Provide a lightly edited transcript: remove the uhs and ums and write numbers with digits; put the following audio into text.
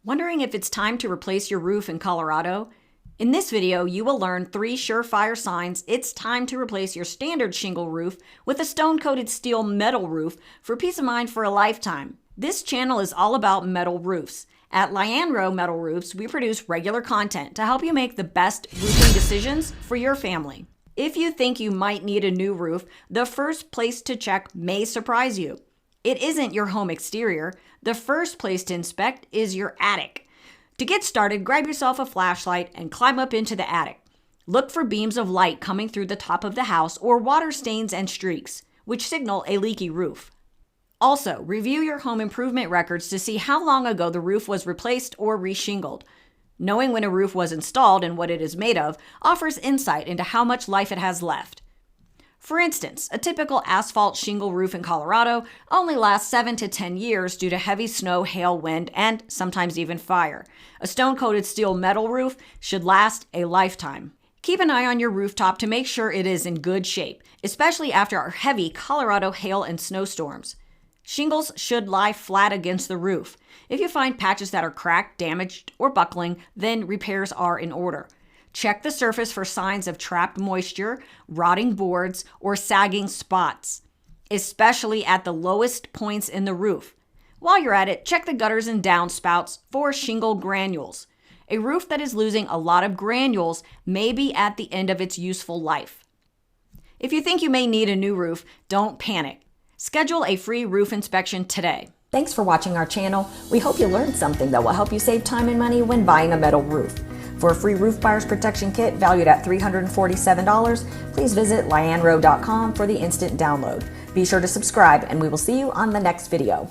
Wondering if it's time to replace your roof in Colorado? In this video, you will learn 3 surefire signs it's time to replace your standard shingle roof with a stone-coated steel metal roof for peace of mind for a lifetime. This channel is all about metal roofs. At Lianro Metal Roofs, we produce regular content to help you make the best roofing decisions for your family. If you think you might need a new roof, the first place to check may surprise you. It isn't your home exterior. The first place to inspect is your attic. To get started, grab yourself a flashlight and climb up into the attic. Look for beams of light coming through the top of the house or water stains and streaks, which signal a leaky roof. Also, review your home improvement records to see how long ago the roof was replaced or reshingled. Knowing when a roof was installed and what it is made of offers insight into how much life it has left. For instance, a typical asphalt shingle roof in Colorado only lasts 7 to 10 years due to heavy snow, hail, wind, and sometimes even fire. A stone-coated steel metal roof should last a lifetime. Keep an eye on your rooftop to make sure it is in good shape, especially after our heavy Colorado hail and snowstorms. Shingles should lie flat against the roof. If you find patches that are cracked, damaged, or buckling, then repairs are in order. Check the surface for signs of trapped moisture, rotting boards, or sagging spots, especially at the lowest points in the roof. While you're at it, check the gutters and downspouts for shingle granules. A roof that is losing a lot of granules may be at the end of its useful life. If you think you may need a new roof, don't panic. Schedule a free roof inspection today. Thanks for watching our channel. We hope you learned something that will help you save time and money when buying a metal roof. For a free roof buyer's protection kit valued at $347, please visit lianro.com for the instant download. Be sure to subscribe, and we will see you on the next video.